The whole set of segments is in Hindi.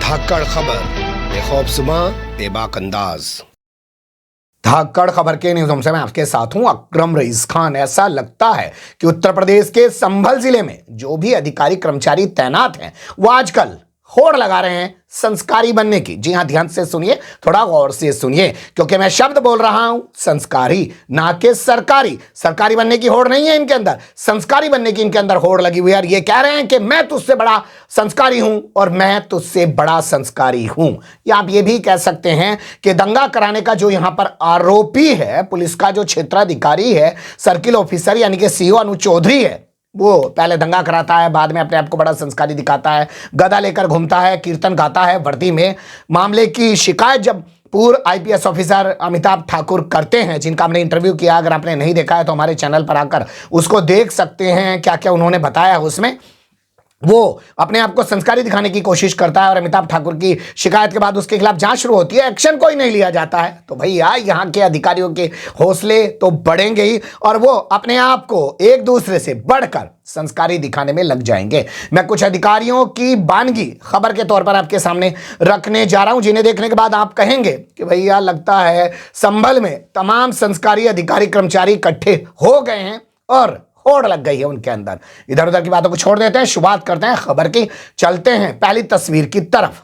धाकड़ खबर, बेखौफजुमा बेबाक अंदाज। धाकड़ खबर के न्यूज़ से मैं आपके साथ हूं अकरम रईस खान। ऐसा लगता है कि उत्तर प्रदेश के संभल जिले में जो भी अधिकारी कर्मचारी तैनात हैं वो आजकल होड़ लगा रहे हैं संस्कारी बनने की। जी हां, ध्यान से सुनिए, थोड़ा गौर से सुनिए, क्योंकि मैं शब्द बोल रहा हूं संस्कारी, ना कि सरकारी। सरकारी बनने की होड़ नहीं है इनके अंदर, संस्कारी बनने की इनके अंदर होड़ लगी हुई है। और ये कह रहे हैं कि मैं तुझसे बड़ा संस्कारी हूं और मैं तुझसे बड़ा संस्कारी हूं। या आप ये भी कह सकते हैं कि दंगा कराने का जो यहां पर आरोपी है, पुलिस का जो क्षेत्राधिकारी है, सर्किल ऑफिसर यानी कि सीओ अनु चौधरी है, वो पहले दंगा कराता है, बाद में अपने आप को बड़ा संस्कारी दिखाता है, गदा लेकर घूमता है, कीर्तन गाता है वर्दी में। मामले की शिकायत जब पूर्व आईपीएस ऑफिसर अमिताभ ठाकुर करते हैं, जिनका हमने इंटरव्यू किया, अगर आपने नहीं देखा है तो हमारे चैनल पर आकर उसको देख सकते हैं, क्या क्या उन्होंने बताया उसमें। वो अपने आप को संस्कारी दिखाने की कोशिश करता है और अमिताभ ठाकुर की शिकायत के बाद उसके खिलाफ जांच शुरू होती है, एक्शन कोई नहीं लिया जाता है। तो भैया यहाँ के अधिकारियों के हौसले तो बढ़ेंगे ही और वो अपने आप को एक दूसरे से बढ़कर संस्कारी दिखाने में लग जाएंगे। मैं कुछ अधिकारियों की बानगी खबर के तौर पर आपके सामने रखने जा रहा हूं, जिन्हें देखने के बाद आप कहेंगे कि भैया लगता है संभल में तमाम संस्कारी अधिकारी कर्मचारी इकट्ठे हो गए हैं और होड़ लग गई है उनके अंदर। इधर उधर की बातों को छोड़ देते हैं, शुरुआत करते हैं खबर की। चलते हैं पहली तस्वीर की तरफ,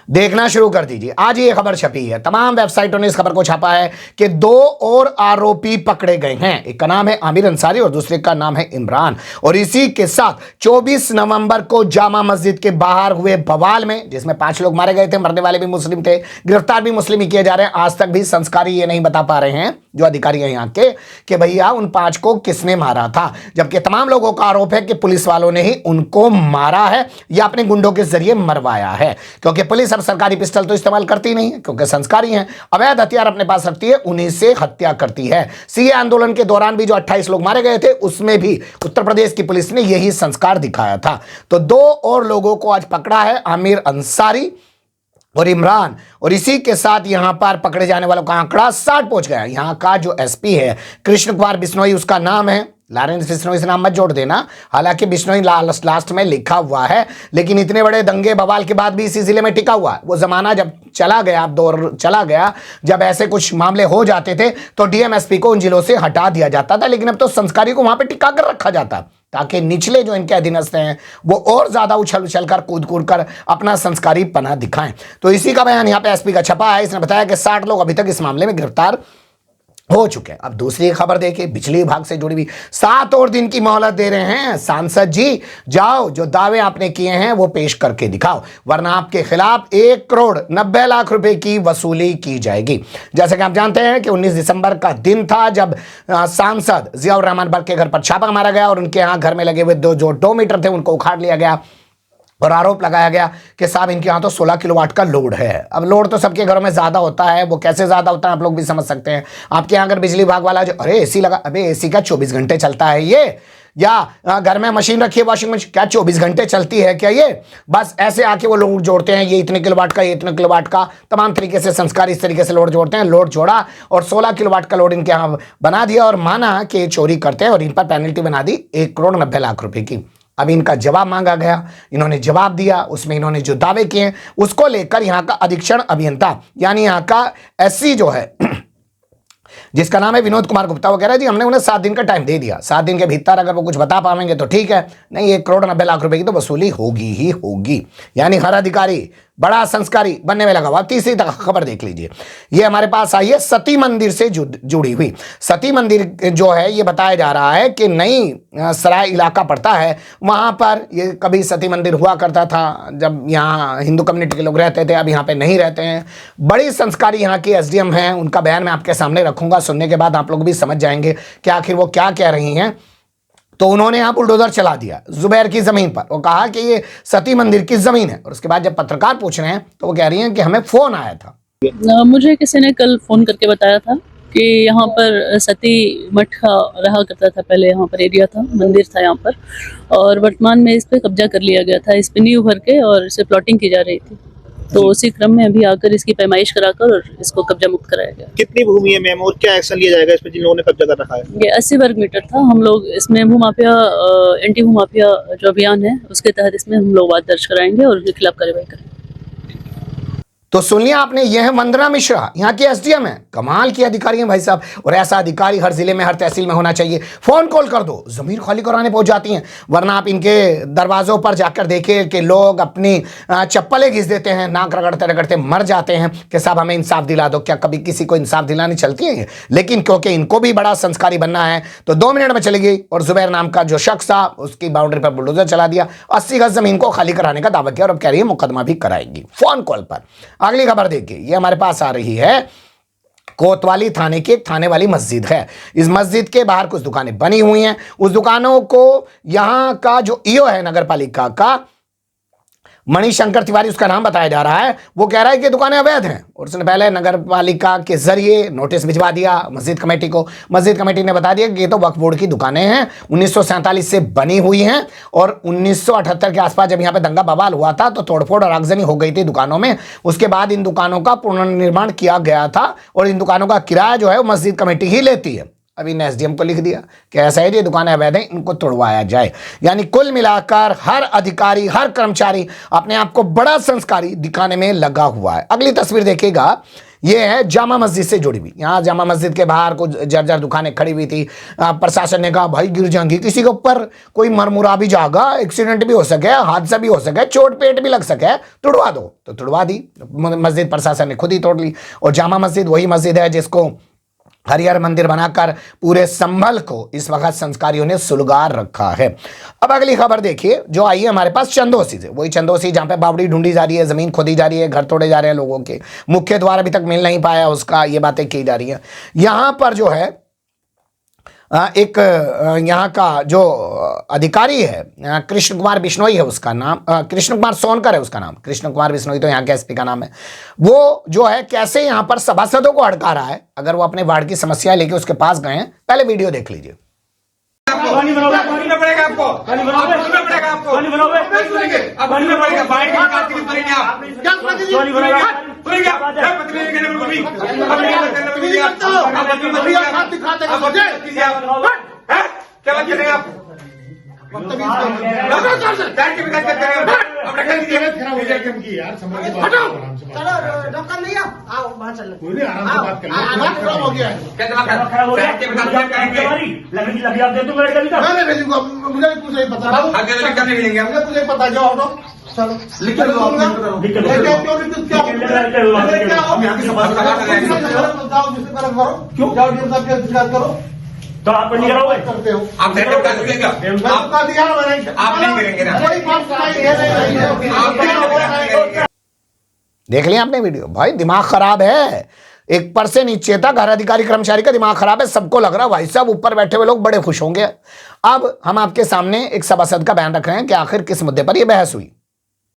देखना शुरू कर दीजिए। आज ये खबर छपी है, तमाम वेबसाइटों ने इस खबर को छापा है कि दो और आरोपी पकड़े गए हैं। एक का नाम है आमिर अंसारी और दूसरे का नाम है इमरान। और इसी के साथ 24 नवंबर को जामा मस्जिद के बाहर हुए बवाल में, जिसमें 5 लोग मारे गए थे, मरने वाले भी मुस्लिम थे, गिरफ्तार भी मुस्लिम ही किए जा रहे हैं। आज तक भी संस्कारी ये नहीं बता पा रहे हैं जो अधिकारी हैं यहाँ के कि भैया उन 5 को किसने मारा था, जबकि तमाम लोगों का आरोप है कि पुलिस वालों ने ही उनको मारा है या अपने गुंडों के जरिए मरवाया है। क्योंकि पुलिस अब सरकारी पिस्टल तो इस्तेमाल करती नहीं है, क्योंकि संस्कारी हैं, अवैध हथियार अपने पास रखती है, उन्हीं से हत्या करती है। सीए आंदोलन के दौरान भी जो 28 लोग मारे गए थे, उसमें भी उत्तर प्रदेश की पुलिस ने यही संस्कार दिखाया था। तो 2 और लोगों को आज पकड़ा है, आमिर अंसारी और इमरान। और इसी के साथ यहां पर पकड़े जाने वालों का आंकड़ा 60 पहुंच गया। यहां का जो एसपी है कृष्ण कुमार बिश्नोई, उसका नाम है, लॉरेंस बिश्नोई से नाम मत जोड़ देना, हालांकि बिश्नोई लास्ट में लिखा हुआ है, लेकिन इतने बड़े दंगे बवाल के बाद भी इसी जिले में टिका हुआ है। वो जमाना जब चला गया, अब दौर चला गया, जब ऐसे कुछ मामले हो जाते थे तो डीएमएसपी को उन जिलों से हटा दिया जाता था, लेकिन अब तो संस्कारी को वहां पर टिका कर रखा जाता, ताकि निचले जो इनके अधीनस्थ हैं वो और ज्यादा उछल कर कूद कर अपना संस्कारी पना दिखाएं। तो इसी का बयान यहाँ पे एसपी का छपा है। इसने बताया कि 60 लोग अभी तक इस मामले में गिरफ्तार हो चुके हैं। अब दूसरी खबर देखिए, बिजली विभाग से जुड़ी हुई, 7 और दिन की मोहलत दे रहे हैं सांसद जी। जाओ, जो दावे आपने किए हैं वो पेश करके दिखाओ, वरना आपके खिलाफ 1 करोड़ 90 लाख रुपए की वसूली की जाएगी। जैसे कि आप जानते हैं कि 19 दिसंबर का दिन था जब सांसद जियाउर रहमान बर्क के घर पर छापा मारा गया और उनके यहाँ घर में लगे हुए जो 2 मीटर थे उनको उखाड़ लिया गया और आरोप लगाया गया कि साहब इनके यहाँ तो 16 किलोवाट का लोड है। अब लोड तो सबके घरों में ज़्यादा होता है, वो कैसे ज़्यादा होता है आप लोग भी समझ सकते हैं। आपके यहाँ अगर बिजली विभाग वाला जो अरे एसी लगा, अबे एसी का 24 घंटे चलता है ये, या घर में मशीन रखी है वॉशिंग मशीन, क्या 24 घंटे चलती है क्या ये? बस ऐसे आके वो लोड जोड़ते हैं, ये इतने किलोवाट का, ये इतने किलोवाट का, तमाम तरीके से संस्कार इस तरीके से लोड जोड़ते हैं। लोड जोड़ा और 16 किलोवाट का लोड इनके यहाँ बना दिया और माना कि चोरी करते हैं और इन पर पेनल्टी बना दी 1 करोड़ 90 लाख रुपए की। अब इनका जवाब मांगा गया, इन्होंने जवाब दिया, उसमें इन्होंने जो दावे किए उसको लेकर यहाँ का अधीक्षण अभियंता यानी यहाँ का एससी जो है जिसका नाम है विनोद कुमार गुप्ता, वो कह रहा है जी हमने उन्हें 7 दिन का टाइम दे दिया, 7 दिन के भीतर अगर वो कुछ बता पाएंगे तो ठीक है, नहीं 1 करोड़ 90 लाख रुपए की तो वसूली होगी ही होगी। यानी हर अधिकारी बड़ा संस्कारी बनने में लगा हुआ। तीसरी खबर देख लीजिए, ये हमारे पास आई है सती मंदिर से जुड़ी हुई। सती मंदिर जो है ये बताया जा रहा है कि नई सराय इलाका पड़ता है, वहां पर ये कभी सती मंदिर हुआ करता था जब यहाँ हिंदू कम्युनिटी के लोग रहते थे, अब यहाँ पे नहीं रहते हैं। बड़ी संस्कारी यहाँ की एसडीएम हैं, उनका बयान मैं आपके सामने रखूंगा, सुनने के बाद आप लोग भी समझ जाएंगे कि आखिर वो क्या कह रही हैं। तो उन्होंने यहाँ बुलडोजर चला दिया जुबैर की जमीन पर, वो कहा कि ये सती मंदिर की जमीन है। और उसके बाद जब पत्रकार पूछ रहे हैं तो वो कह रही हैं कि हमें फोन आया था, मुझे किसी ने कल फोन करके बताया था कि यहाँ पर सती मठ रहा करता था, पहले यहाँ पर एरिया था, मंदिर था यहाँ पर, और वर्तमान में इस पे कब्जा कर लिया गया था, इस पे नींव भर के और इसे प्लॉटिंग की जा रही थी। तो उसी क्रम में अभी आकर इसकी पैमाइश कराकर और इसको कब्जा मुक्त कराया गया। कितनी भूमि है मैम और क्या एक्शन लिया जाएगा इस पर जिन लोगों ने कब्जा कर रखा है? ये 80 वर्ग मीटर था। हम लोग इसमें भूमाफिया एंटी भूमाफिया जो अभियान है उसके तहत इसमें हम लोग वाद दर्ज कराएंगे और उसके खिलाफ कार्रवाई करेंगे। तो सुन लिया आपने, यह है वंदना मिश्रा, यहाँ की एसडीएम है। कमाल की अधिकारी हैं भाई साहब, और ऐसा अधिकारी हर जिले में हर तहसील में होना चाहिए। फोन कॉल कर दो, जमीन खाली कराने पहुंच जाती हैं। वरना आप इनके दरवाजों पर जाकर देखिए कि लोग अपनी चप्पलें घिस देते हैं, नाक रगड़ते रगड़ते मर जाते हैं कि साहब हमें इंसाफ दिला दो। क्या कभी किसी को इंसाफ दिलानी चलती है? लेकिन क्योंकि इनको भी बड़ा संस्कारी बनना है तो 2 मिनट में चली गई और जुबैर नाम का जो शख्स था उसकी बाउंड्री पर बुलडोजर चला दिया, 80 गज जमीन को खाली कराने का दावा किया और अब कह रही है मुकदमा भी कराएगी फोन कॉल पर। अगली खबर देखिए, ये हमारे पास आ रही है। कोतवाली थाने की एक थाने वाली मस्जिद है। इस मस्जिद के बाहर कुछ दुकानें बनी हुई हैं। उस दुकानों को यहां का जो ईओ है नगर पालिका का, मणिशंकर तिवारी उसका नाम बताया जा रहा है, वो कह रहा है कि दुकानें अवैध हैं और उसने पहले नगर पालिका के जरिए नोटिस भिजवा दिया मस्जिद कमेटी को। मस्जिद कमेटी ने बता दिया कि ये तो वक्फ बोर्ड की दुकानें हैं, 1947 से बनी हुई हैं और 1978 के आसपास जब यहाँ पे दंगा बवाल हुआ था तो तोड़फोड़ और आगजनी हो गई थी दुकानों में। उसके बाद इन दुकानों का पुनर्निर्माण किया गया था और इन दुकानों का किराया जो है वो मस्जिद कमेटी ही लेती है। अभी ने एसडीएम को लिख दिया कि ऐसा है, ये दुकानें अवैध हैं, इनको तोड़वाया जाए। यानी कुल मिलाकर हर अधिकारी, हर कर्मचारी अपने आप को बड़ा संस्कारी दिखाने में लगा हुआ है। अगली तस्वीर देखिएगा, ये है जामा मस्जिद से जुड़ी हुई। यहाँ जामा मस्जिद के बाहर कुछ जर्जर दुकानें खड़ी हुई थी। प्रशासन ने कहा भाई गिर जाएंगी, किसी के ऊपर कोई मरमुरा भी जाएगा, एक्सीडेंट भी हो सके, हादसा भी हो सके, चोट पेट भी लग सके, तोड़वा दो। तो तोड़वा दी मस्जिद, प्रशासन ने खुद ही तोड़ ली। और जामा मस्जिद वही मस्जिद है जिसको हरिहर मंदिर बनाकर पूरे संभल को इस वक्त संस्कारियों ने सुलगार रखा है। अब अगली खबर देखिए जो आई है हमारे पास चंदोसी से। वही चंदोसी जहां पे बावड़ी ढूंढी जा रही है, जमीन खोदी जा रही है, घर तोड़े जा रहे हैं लोगों के, मुख्य द्वार अभी तक मिल नहीं पाया उसका, ये बातें की जा रही है। यहां पर जो है एक यहाँ का जो अधिकारी है कृष्ण कुमार बिश्नोई है उसका नाम, कृष्ण कुमार सोनकर है उसका नाम। कृष्ण कुमार बिश्नोई तो यहाँ के एसपी का नाम है। वो जो है कैसे यहाँ पर सभासदों को अड़का रहा है। अगर वो अपने वार्ड की समस्या लेके उसके पास गए हैं, पहले वीडियो देख लीजिए। पानी बनाओगे, पानी में पड़ेगा आपको, पानी बनाओगे, पानी में पड़ेगा आपको, पानी बनाओगे, अब पानी में पड़ेगा, बाइक निकाल के पड़ेंगे आप, क्या पानी बनाओगे, पड़ेगा, क्या पतले के लिए बोली, आप दिखाते हैं मुझे, हैं, क्या बात कर रहे हैं आप? करो तो आप नहीं करोगे, करते हो आप नहीं करेंगे। देख लिया आपने वीडियो? भाई दिमाग खराब है, एक पर से नीचे तक हर अधिकारी कर्मचारी का दिमाग खराब है। सबको लग रहा है भाई साहब ऊपर बैठे हुए लोग बड़े खुश होंगे। अब हम आपके सामने एक सभासद का बयान रख रहे हैं कि आखिर किस मुद्दे पर यह बहस हुई।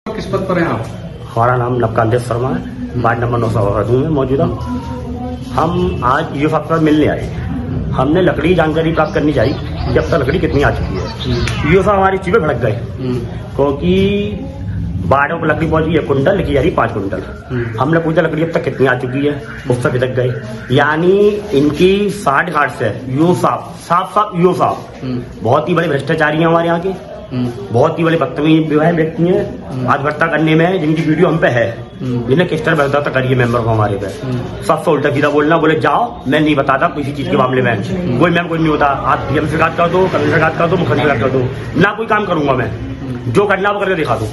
किस पद पर हैं आप? हमारा नाम लवकांत शर्मा है, वार्ड नंबर 9 में मौजूदा। हम आज ये फैक्टर मिलने आए, हमने लकड़ी जानकारी प्राप्त करनी चाहिए जब तक लकड़ी कितनी आ चुकी है। ये सब हमारी चीजें भड़क गए क्योंकि बाड़ों पर लकड़ी पहुंच गई 1 कुंटल, लिखी जा रही 5 कुंटल। हमने पूछा लकड़ी अब तक कितनी आ चुकी है, उस तक भड़क गए। यानी इनकी 60 घाट से यू साफ यू साफ बहुत ही बड़े भ्रष्टाचारी हैं हमारे यहाँ के, बहुत ही बड़े बदतमीज व्यक्ति हैं आत्महत्या करने में, जिनकी वीडियो हम पे है, जिन्हें किस तरह बर्दाश्त करिए मेंबर को हमारे पे। सबसे उल्टा सीधा बोलना, बोले जाओ मैं नहीं बताता किसी चीज के मामले में, कोई मैम कोई नहीं होता, आप डीएम से बात कर दो, कमिश्नर से बात कर दो, मुख्यमंत्री से बात कर दो, ना कोई काम करूंगा मैं, जो करना वो करके दिखा दो।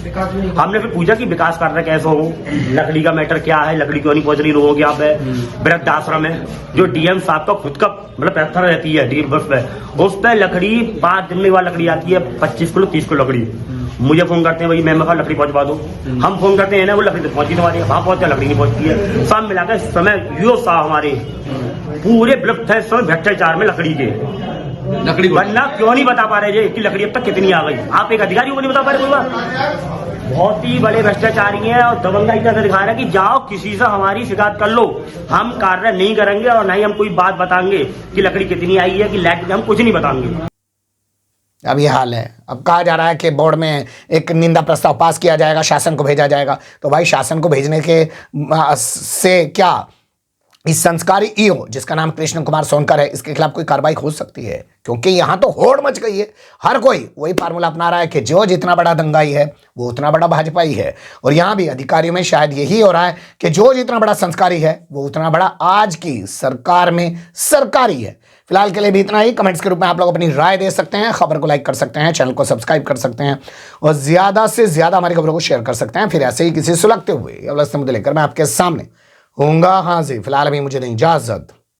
हमने फिर पूछा कि विकास कार्य कैसे हो, लकड़ी का मैटर क्या है, लकड़ी क्यों नहीं पहुंच रही लोगों के यहाँ पे। वृद्धाश्रम है जो डीएम साहब का खुद का मतलब पत्थर रहती है डी बस पे, उस पर लकड़ी 5 दिन में वाली लकड़ी आती है, 25 किलो 30 किलो लकड़ी। मुझे फोन करते हैं भाई मैं मका लकड़ी पहुंचवा दो, हम फोन करते हैं ना वो लकड़ी तो पहुंची हमारी, वहां पहुंचते लकड़ी नहीं पहुंचती है। सब मिलाकर इस समय यो साहब हमारे पूरे ब्लफ है, समय भ्रष्टाचार में लकड़ी के लकड़ी वरना क्यों नहीं बता पा रहे कि लकड़ी अब तक कितनी आ गई। आप एक अधिकारी को नहीं बता पा रहे कोई बात। बहुत ही बड़े भ्रष्टाचारी हैं और दबंगाई का दिखा रहा है कि जाओ किसी से हमारी शिकायत कर लो, हम कार्य नहीं करेंगे और ना ही हम कोई बात बताएंगे कि लकड़ी कितनी आई है कि लाइट, हम कुछ नहीं बताएंगे। अब ये हाल है। अब कहा जा रहा है कि बोर्ड में एक निंदा प्रस्ताव पास किया जाएगा, शासन को भेजा जाएगा। तो भाई शासन को भेजने के से क्या इस संस्कारी ईओ जिसका नाम कृष्ण कुमार सोनकर है, इसके खिलाफ कोई कार्रवाई हो सकती है? क्योंकि यहां तो होड़ मच गई है। हर कोई वही फार्मूला अपना रहा है कि जो जितना बड़ा दंगाई है वो उतना बड़ा भाजपाई है। और यहां भी अधिकारियों में शायद यही हो रहा है कि जो जितना बड़ा संस्कारी है वो उतना बड़ा आज की सरकार में सरकारी है। फिलहाल के लिए भी इतना ही। कमेंट्स के रूप में आप लोग अपनी राय दे सकते हैं, खबर को लाइक कर सकते हैं, चैनल को सब्सक्राइब कर सकते हैं और ज्यादा से ज्यादा हमारी खबरों को शेयर कर सकते हैं। फिर ऐसे ही किसी सुलगते हुए या मुद्दे लेकर मैं आपके सामने होऊंगा हाजिर। फिलहाल अभी मुझे दें इजाजत।